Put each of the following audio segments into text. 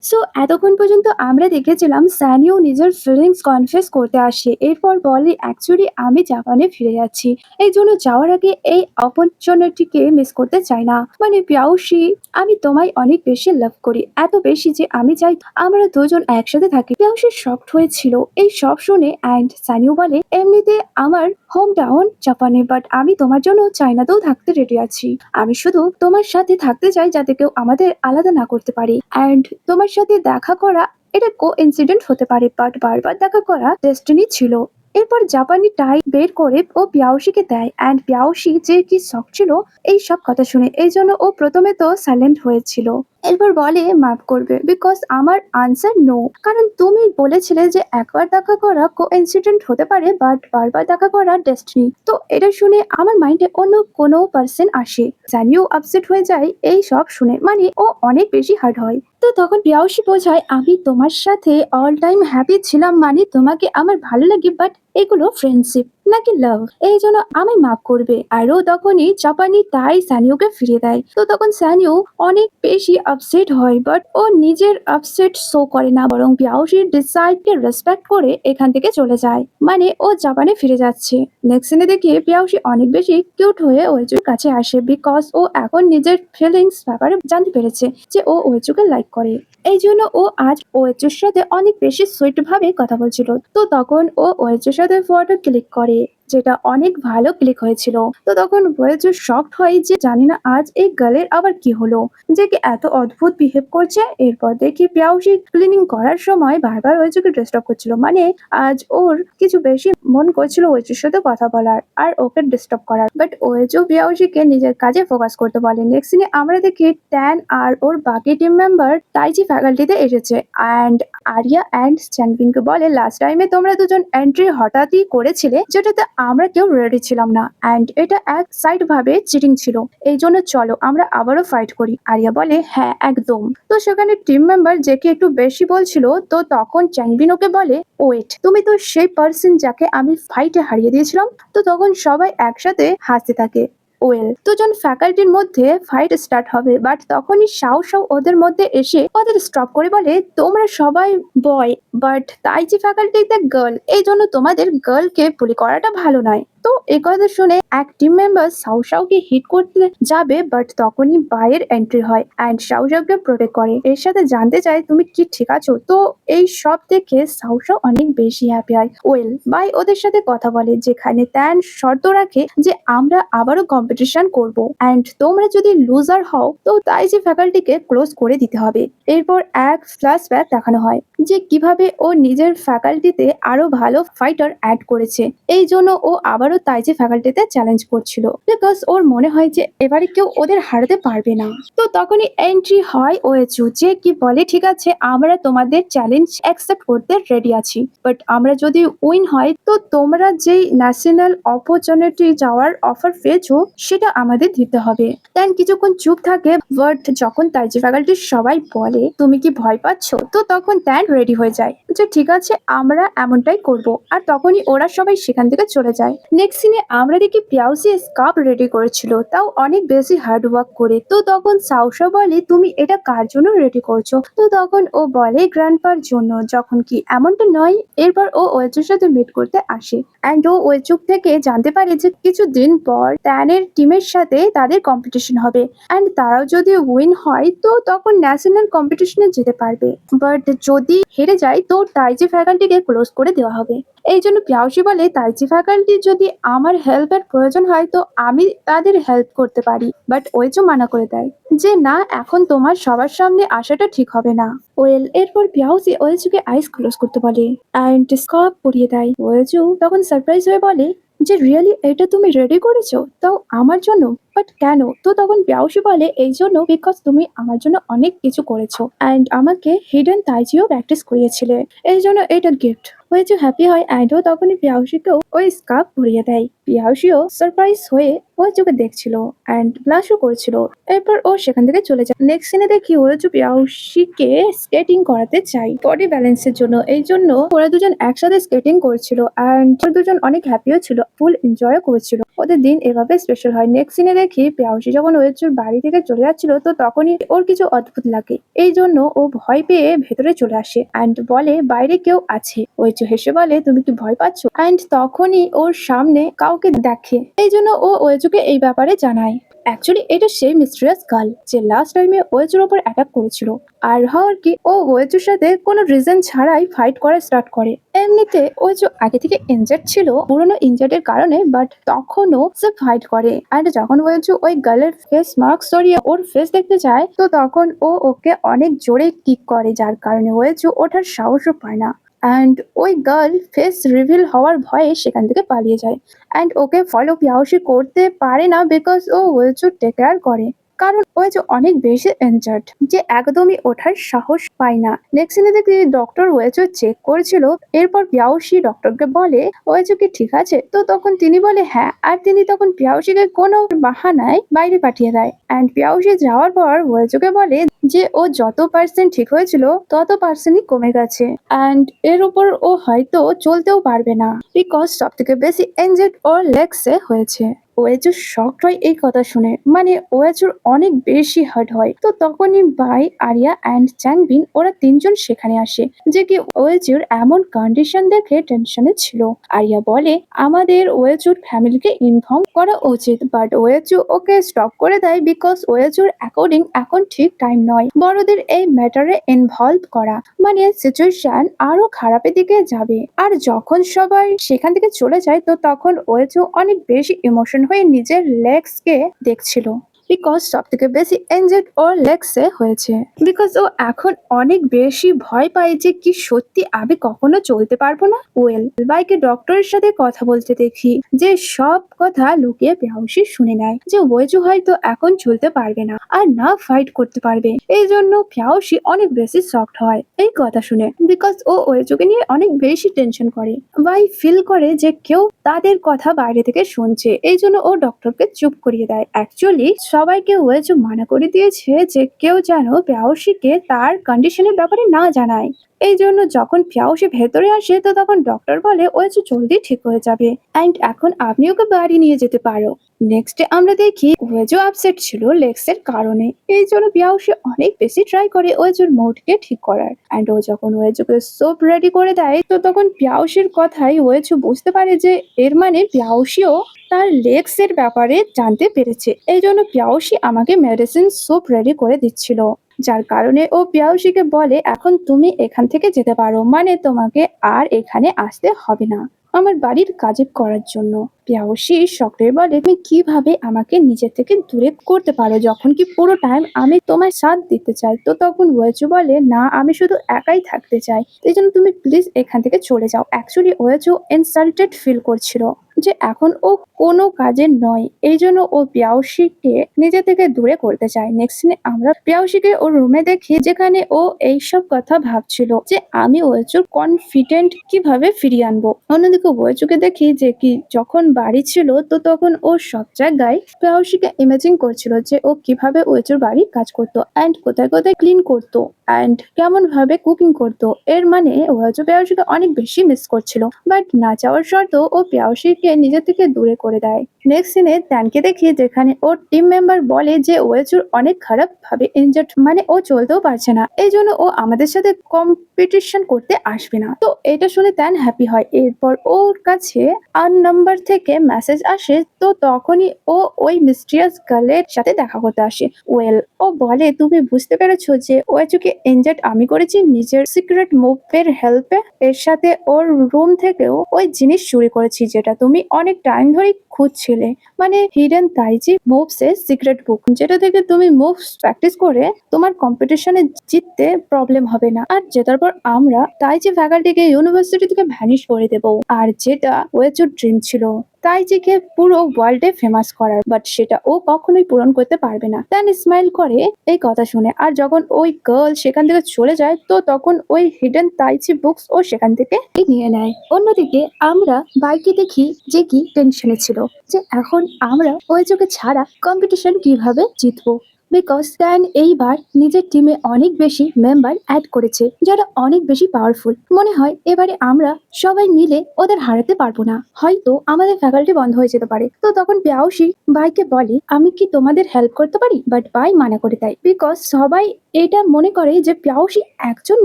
So এতক্ষণ পর্যন্ত আমরা দেখেছিলাম সানিও নিজের ফিলিংস কনফেস করতে আসে, এরপর বলে অ্যাকচুয়ালি আমি জাপানে ফিরে যাচ্ছি, এই জন্য যাওয়ার আগে এই অপরচুনিটিকে মিস করতে চাই না। মানে পিয়াউসি, আমি তোমায় অনেক বেশি লাভ করি, এত বেশি যে আমি চাই আমরা দুজন একসাথে থাকি। পিয়াউসি শকড হয়েছিল এই সব শুনে, অ্যান্ড সানিও বলে এমনিতে আমার হোম টাউন জাপানে, বাট আমি তোমার জন্য চাইনাতেও থাকতে রেডি আছি। আমি শুধু তোমার সাথে থাকতে চাই যাতে কেউ আমাদের আলাদা না করতে পারে। অ্যান্ড তোমার সাথে দেখা করা এটা ইনসিডেন্ট হতে পারে, বাট বারবার দেখা করা ডেস্টিনি ছিল। এরপর জাপানি টাই বের করে ও পিয়াউসিকে দেয়, অ্যান্ড পিয়াউসি যে কি শখ ছিল এই সব কথা শুনে, এই জন্য ও প্রথমে তো সাইলেন্ট হয়েছিল। এরপর বলে মাফ করবে বিকজ আমার আনসার নো, কারণ তুমি বলেছিলে যে একবার দেখা করা ইনসিডেন্ট হতে পারে বাট বারবার দেখা করা ডেস্টিনি। তো এটা শুনে আমার মাইন্ডে অন্য কোনো পার্সন আসে। জানিও আপসেট হয়ে যায় এই সব শুনে, মানে ও অনেক বেশি হার্ড হয়। তো তখন পিয়াউসি বোঝায় আমি তোমার সাথে অল টাইম হ্যাপি ছিলাম, মানে তোমাকে আমার ভালো লাগে, বাট এগুলো ফ্রেন্ডশিপ নাকি লাভ, এই জন্য আমি মাফ করবে। আরও তখনই জাপানি তাই সানিওকে ফিরিয়ে দেয়। তো তখন সানিও অনেক বেশি আপসেট হয়, বাট ও নিজের আপসেট শো করে না, বরং পিয়াউসির ডিসাইডকে রেসপেক্ট করে এখান থেকে চলে যায়। মানে ও জাপানে ফিরে যাচ্ছে। নেক্সট সিনে দেখি পিয়াউসি অনেক বেশি কিউট হয়ে ওয়েজুর কাছে আসে, বিকজ ও এখন নিজের ফিলিংস ব্যাপারে জানতে পেরেছে যে ও ওয়েজুকে লাইক করে। এই জন্য ও আজ ওয়েজুর সাথে অনেক বেশি সুইট ভাবে কথা বলছিল। তো তখন ও ওয়েজুর সাথে ফটো ক্লিক করে, যেটা অনেক ভালো ক্লিক হয়েছিল। তো তখন ওয়েজু শকড হয় যে জানি না আজ এই গার্লের আবার কি হলো, যে কি এত অদ্ভুত বিহেভ করছে। এরপর দেখি পিয়াউসি ক্লিনিং করার সময় বারবার ওয়েজুকে ডিস্টার্ব করছিল, মানে আজ ওর কিছু বেশি মন করছিল ওয়েজুর সাথে কথা বলার আর ওকে ডিস্টার্ব করার, বাট ওয়েজু পিয়াউসিকে নিজের কাজে ফোকাস করতে বলে। নেক্সট সিনে আমরা দেখি ট্যান আর ওর বাকি টিম মেম্বার তাইচি ফ্যাকাল্টিতে এসেছে, অ্যান্ড আরিয়া অ্যান্ড চ্যাংপিংকে বলে লাস্ট টাইমে তোমরা দুজন এন্ট্রি হঠাৎই করেছিলে, যেটাতে আমরা কেউ রেডি ছিলাম না, অ্যান্ড এটা এক সাইড ভাবে চিটিং ছিল, এই জন্য চলো আমরা আবারও ফাইট করি। আরিয়া বলে হ্যাঁ একদম। তো সেখানে টিম মেম্বার জেকে একটু বেশি বলছিল, তো তখন চ্যাংবিন ওকে বলে ওয়েট, তুমি তো সেই পার্সন যাকে আমি ফাইটে হারিয়ে দিয়েছিলাম। তো তখন সবাই একসাথে হাসতে থাকে। ওয়েল, দুজন ফ্যাকাল্টির মধ্যে ফাইট স্টার্ট হবে, বাট তখনই শাও শাও ওদের মধ্যে এসে ওদের স্টপ করে বলে তোমরা সবাই বয়, বাট তাইচি ফ্যাকাল্টিতে গার্ল, এই জন্য তোমাদের গার্লকে বুলি করাটা ভালো নয়। তো এই কথা শুনে এক টিম মেম্বার শাও শাওকে হিট করতে যাবে, বাট তখনই বাইয়ের এন্ট্রি হয় অ্যান্ড শাও শাওকে প্রোটেক্ট করে, এর সাথে জানতে চায় তুমি কি ঠিক আছো। তো এই সব দেখে শাও শাও অনেক বেশি হ্যাপি হয়। ওয়েল বাই ওদের সাথে কথা বলে, যেখানে ত্যান শর্ত রাখে যে আমরা আবারও কম্পিটিশন করব, অ্যান্ড তোমরা যদি লুজার হও তো তাই যে ফ্যাকাল্টিকে ক্লোজ করে দিতে হবে। এরপর এক ফ্ল্যাশব্যাক দেখানো হয় যে কিভাবে ও নিজের ফ্যাকাল্টিতে আরো ভালো ফাইটার অ্যাড করেছে, এই জন্য ও আবারও তাইজি ফ্যাকাল্টিতে চ্যালেঞ্জ করছিল, বিকজ ওর মনে হয় যে এবারে কেউ ওদের হারাতে পারবে না। তো তখনই এন্ট্রি হয় ওয়েচু, যে কি বলে ঠিক আছে আমরা তোমাদের চ্যালেঞ্জ অ্যাকসেপ্ট করতে রেডি আছি, বাট আমরা যদি উইন হয় তো তোমরা যেই ন্যাশনাল অপরচুনিটি যাওয়ার অফার পেয়েছো সেটা আমাদের দিতে হবে। দেন কিছুক্ষণ চুপ থাকে, বাট যখন তাইজি ফ্যাকাল্টির সবাই বলে তুমি কি ভয় পাচ্ছ, তো তখন ট্যান রেডি হয়ে যায় যে ঠিক আছে আমরা এমনটাই করব, আর তখনই ওরা সবাই সেখান থেকে চলে যায়। নেক্সট সিনে আমরা দেখি পিয়াউসি স্কার্ফ রেডি করেছিল, তাও অনেক বেশি হার্ড ওয়ার্ক করে। তো তখন সাউসা বলে তুমি এটা কার জন্য রেডি করছো, তো তখন ও বলে গ্র্যান্ডপার জন্য, যখন কি এমনটা নয়। এরপর ও ওয়েচুর সাথে মিট করতে আসে, অ্যান্ড ও ওয়েচুক থেকে জানতে পারে যে কিছুদিন পর ট্যানের টিমের সাথে তাদের কম্পিটিশন হবে, অ্যান্ড তারাও যদি উইন হয় তো তখন ন্যাশনাল কম্পিটিশনে যেতে পারবে, বাট যদি হেরে যায় তো তাইজি ফ্যাকাল্টিকে ক্লোজ করে দেওয়া হবে। এই জন্য পিয়াউসি বলে তাইজি ফ্যাকাল্টি যদি আমার হেল্পের প্রয়োজন হয় তো আমি তাদের হেল্প করতে পারি, বাট ওয়েচু মানা করে দেয় যে না এখন তোমার সবার সামনে আসাটা ঠিক হবে না। ওয়েল এরপর পিয়াউসি ওয়েচুকে আইস ক্লোজ করতে বলে অ্যান্ড স্কার্ফ পরিয়ে দেয়। ওয়েচু তখন সারপ্রাইজ হয়ে বলে যে রিয়েলি এটা তুমি রেডি করেছো, তাও আমার জন্য, বাট কেন। তো তখন পিয়াউসি বলে এই জন্য বিকজ তুমি আমার জন্য অনেক কিছু করেছো অ্যান্ড আমাকে হিডেন তাইজিও প্র্যাকটিস করিয়েছিলে, এই জন্য এটা গিফট। ওয়েচু হ্যাপি হয় অ্যান্ড ও তখনই পিয়াউসিকেও ওই স্কার্ফ পরিয়ে দেয়। পিয়াউসিও সারপ্রাইজ হয়ে ওয়েচুকে দেখছিল অ্যান্ড ব্লাশও করছিল। এরপর ও সেখান থেকে চলে যায়। নেক্সট সিনে দেখি ওয়েচু পিয়াউসিকে স্কেটিং করাতে চাই বডি ব্যালেন্সের জন্য, এই জন্য ওরা দুজন একসাথে স্কেটিং করছিল অ্যান্ড ওরা দুজন অনেক হ্যাপিও ছিল, ফুল এনজয়ও করেছিল। ওদের দিন এভাবে স্পেশাল হয়। নেক্সট সিনে দেখি দেখি প্রেয়সী যখন ওয়েচুর বাড়ি থেকে চলে যাচ্ছিল তো তখনই ওর কিছু অদ্ভুত লাগে। এই জন্য ও ভয় পেয়ে ভেতরে চলে আসে অ্যান্ড বলে বাইরে কেউ আছে। ওয়েচু হেসে বলে তুমি কি ভয় পাচ্ছ, অ্যান্ড তখনই ওর সামনে কাউকে দেখে। এই জন্য ও ওয়েচুকে এই ব্যাপারে জানায়। অ্যাকচুয়ালি এটা সেই মিস্ট্রিয়াস গার্ল যে লাস্ট টাইমে ওয়েচুর ওপর অ্যাটাক করেছিল। আর হওয়ার কি ও ওয়েচুর সাথে কোনো রিজন ছাড়াই ফাইট করা স্টার্ট করে। এমনিতে ওয়েচু আগে থেকে ইনজার্ড ছিল পুরনো ইনজার্ডের কারণে, বাট তখনও সে ফাইট করে। আর যখন ওয়েচু ওই গার্লের ফেস মাস্ক সরিয়ে ওর ফেস দেখতে যায় তো তখন ও ওকে অনেক জোরে কিক করে, যার কারণে ওয়েচু ওঠার সাহসও পায় না। অ্যান্ড ওই গার্ল ফেস রিভিল হওয়ার ভয়ে সেখান থেকে পালিয়ে যায়। অ্যান্ড ওকে ফলো পিয়াউসি করতে পারে না বিকজ ও ওয়েচু টেক কেয়ার করে, কারণ ওয়েচু অনেক বেশি ইনজার্ড যে একদমই ওঠার সাহস পায় না। নেক্সট সিনে দেখি ডক্টর ওয়েচু চেক করেছিল। এরপর পিয়াউসি ডক্টরকে বলে ওয়েচু কি ঠিক আছে, তো তখন তিনি বলে হ্যাঁ। আর তিনি তখন পিয়াউসিকে কোনো বাহানায় বাইরে পাঠিয়ে দেয়। অ্যান্ড পিয়াউসি যাওয়ার পর ওয়েচুকে বলে যে ও যত পার্সেন্ট ঠিক হয়েছিল তত পার্সেন্টই কমে গেছে, অ্যান্ড এর উপর ও হয়তো চলতেও পারবে না বিকজ সব থেকে বেশি ইনজেক্ট ওর লেগসে হয়েছে। ওয়েচুর শকড হয় এই কথা শুনে, মানে ওয়েচুর অনেক বেশি হার্ট হয়। তো তখনই বাই, আরিয়া অ্যান্ড চ্যাংবিন ওরা তিনজন সেখানে আসে, যে কি ওয়েচুর এমন কন্ডিশন দেখে টেনশনে ছিল। আরিয়া বলে আমাদের ওয়েচুর ফ্যামিলিকে ইনফর্ম করা উচিত, বাট ওয়েচু ওকে স্টপ করে দেয় বিকজ ওয়েচুর অ্যাকর্ডিং এখন ঠিক টাইম নয় বড়দের এই ম্যাটারে ইনভলভ করা, মানে সিচুয়েশন আরো খারাপের দিকে যাবে। আর যখন সবাই সেখান থেকে চলে যায় তো তখন ওয়েচু অনেক বেশি ইমোশন হয়ে নিজের লেগস কে দেখছিল বিকজ সব থেকে বেশি ইনজেক্ট ওর লেগসে হয়েছে। বিকজ ও এখন অনেক বেশি ভয় পায় যে কি সত্যি আমি কখনো চলতে পারবো না। ওয়েল বাইকে ডক্টরের সাথে কথা বলতে দেখি যে সব কথা লুকিয়ে পিয়াউসি শুনে নেয় যে ওয়েজু হয়তো এখন চলতে পারবে না আর না ফাইট করতে পারবে। এই জন্য পিয়াউসি অনেক বেশি শকড হয় এই কথা শুনে বিকজ ও ওয়েজুকে নিয়ে অনেক বেশি টেনশন করে। বাই ফিল করে যে কেউ তাদের কথা বাইরে থেকে শুনছে, এই জন্য ও ডক্টরকে চুপ করিয়ে দেয়। অ্যাকচুয়ালি সবাইকে ওয়েজু মানা করে দিয়েছে যে কেউ যেন পিয়াউসিকে তার কন্ডিশনের ব্যাপারে না জানায়। এই জন্য যখন পিয়াউসি ভেতরে আসে তো তখন ডক্টর বলে ওয়েজু জলদি ঠিক হয়ে যাবে অ্যান্ড এখন আপনি ওকে বাড়ি নিয়ে যেতে পারো। নেক্সট ডে আমরা দেখি ওয়েজু আপসেট ছিল লেগসের কারণে, এই জন্য পিয়াউসি অনেক বেশি ট্রাই করে ওয়েজুর মুডকে ঠিক করার। অ্যান্ড ও যখন ওয়েজুকে সোপ রেডি করে দেয় তো তখন পিয়াউসির কথাই ওয়েজু বুঝতে পারে যে এর মানে পিয়াউসিও তার লেগস এর ব্যাপারে জানতে পেরেছে। এই জন্য পিয়াউসি আমাকে মেডিসিন সোপ রেডি করে দিচ্ছিল, যার কারণে ও পিয়াউসিকে বলে এখন তুমি এখান থেকে যেতে পারো, মানে তোমাকে আর এখানে আসতে হবে না আমার বাড়ির কাজে করার জন্য। পিয়াউসি শখে বলে তুমি কিভাবে আমাকে নিজে থেকে দূরে করতে পারো যখন কি পুরো টাইম আমি তোমার সাথ দিতে চাই। তো তখন ওয়েচু বলে না আমি শুধু একাই থাকতে চাই, এই জন্য তুমি প্লিজ এখান থেকে চলে যাও। অ্যাকচুয়ালি ওয়েচু ইনসাল্টেড ফিল করছিল যে এখন ও কোনো কাজের নয়, এই জন্য ও পিয়াউসিকে নিজে থেকে দূরে করতে চায়। নেক্সট দিনে আমরা পিয়াউসিকে ওর রুমে দেখি যেখানে ও এইসব কথা ভাবছিল যে আমি ওয়েচুর কনফিডেন্ট কিভাবে ফিরিয়ে আনবো। অন্যদিকে ওয়েচুকে দেখি যে কি যখন বাড়ি ছিল তো তখন ও সব জায়গায় পিয়াউসিকে ইমেজিন করছিল যে ও কিভাবে ওয়েচুর বাড়ি কাজ করতো অ্যান্ড কোথায় কোথায় ক্লিন করতো অ্যান্ড কেমন ভাবে কুকিং করতো। এর মানে ওয়েচু পিয়াউসিকে অনেক বেশি মিস করছিল, বাট না চাওয়ার শর্তেও ও পিয়াউসিকে নিজে থেকে দূরে করে দেয়। নেক্সট সিনে ট্যানকে দেখি যেখানে ওর টিম মেম্বার বলে যে ওয়েচুর অনেক খারাপ ভাবে ইনজার্ড, মানে ও চলতেও পারছে না, এই জন্য ও আমাদের সাথে কম্পিটিশন করতে আসবে না। তো এটা শুনে ট্যান হ্যাপি হয়। এরপর ওর কাছে আর নাম্বার থেকে মেসেজ আসে, তো তখনই ও ওই মিস্ট্রিয়াস গার্লের সাথে দেখা করতে আসে। ওয়েল ও বলে তুমি বুঝতে পেরেছো যে ওয়েচুকে ইনজার্ড আমি করেছি নিজের সিক্রেট মুভের হেল্পে। এর সাথে ওর রুম থেকেও ওই জিনিস চুরি করেছি যেটা তুমি অনেক টাইম ধরে খুঁজছিলে, মানে হিডেন তাইজি মুভস এর সিক্রেট বুক, যেটা থেকে তুমি মুভস প্র্যাকটিস করে তোমার কম্পিটিশনে জিততে প্রবলেম হবে না। আর জেতার পর আমরা তাইজি ফ্যাকাল্টিকে ইউনিভার্সিটি থেকে ভ্যানিশ করে দেবো, আর যেটা ওয়েচুর ড্রিম ছিল তাইজিকে পুরো ওয়ার্ল্ডে ফেমাস করার, বাট সেটা ও কখনোই পূরণ করতে পারবে না। দেন স্মাইল করে এই কথা শুনে। আর যখন ওই গার্ল সেখান থেকে চলে যায় তো তখন ওই হিডেন তাইজি বুকস ও সেখান থেকে নিয়ে নেয়। অন্যদিকে আমরা বাইকে দেখি যে কি টেনশনে ছিল যে এখন আমরা ওই চোখে ছাড়া কম্পিটিশন কিভাবে জিতবো। বিকজ স্ট্যান এইবার নিজের টিমে অনেক বেশি মেম্বার অ্যাড করেছে যারা অনেক বেশি পাওয়ারফুল। মনে হয় এবারে আমরা সবাই মিলে ওদের হারাতে পারবো না, হয়তো আমাদের ফ্যাকাল্টি বন্ধ হয়ে যেতে পারে। তো তখন পিয়াউসি ভাইকে বলে, আমি কি তোমাদের হেল্প করতে পারি? বাট ভাই মানা করে দেয়, বিকজ সবাই এটা মনে করে যে পিয়াউসি একজন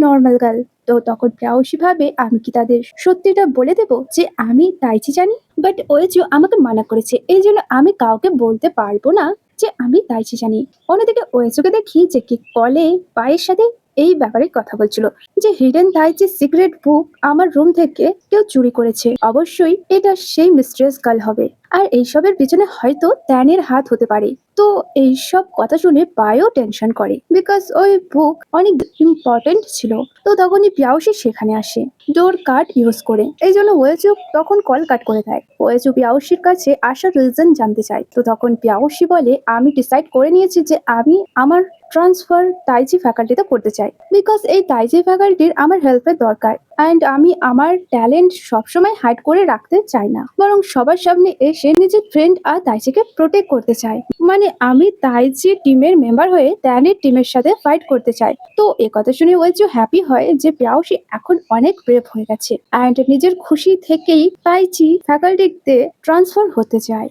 নর্মাল গার্ল। তো তখন পিয়াউসি ভাবে, আমি কি তাদের সত্যিটা বলে দেবো যে আমি তাইচি জানি? বাট ওয়েজু আমাকে মানা করেছে, এই জন্য আমি কাউকে বলতে পারবো না যে আমি তাইচি জানি। অন্যদিকে ওয়েজুকে দেখি যে কি কলে পায়ের সাথে এই ব্যাপারে কথা বলছিল, যে হিডেন তাইচি সিক্রেট বুক আমার রুম থেকে কেউ চুরি করেছে। অবশ্যই এটা সেই মিস্ট্রিয়াস গার্ল হবে, আর এইসবের পিছনে হয়তো ট্যানের হাত হতে পারে। তো এইসব কথা শুনে পায়েও টেনশন করে, বিকজ ওই বুক অনেক ইম্পর্টেন্ট ছিল। তো তখনই পিয়াউসি সেখানে আসে ডোর কার্ড ইউজ করে, এই জন্য ওয়েজু তখন কল কাট করে দেয়। ওয়েজু পিয়াউসির কাছে আসার রিজন জানতে চায়। তো তখন পিয়াউসি বলে, আমি ডিসাইড করে নিয়েছি যে আমি আমার ট্রান্সফার তাইচি ফ্যাকাল্টিতে করতে চাই, বিকজ এই তাইচি ফ্যাকাল্টির আমার হেল্পের দরকার। অ্যান্ড আমি আমার ট্যালেন্ট সবসময় হাইড করে রাখতে চাই না, বরং সবার সামনে এসে নিজের ফ্রেন্ড আর তাইচিকে প্রোটেক্ট করতে চাই। মানে আমি তাইচি টিমের মেম্বার হয়ে ট্যানের টিমের সাথে ফাইট করতে চাই। তো এ কথা শুনে ওয়েজু হ্যাপি হয় যে পিয়াউসি এখন অনেক ব্রেভ হয়ে গেছে, অ্যান্ড নিজের খুশি থেকেই তাইচি ফ্যাকাল্টিতে ট্রান্সফার হতে চায়।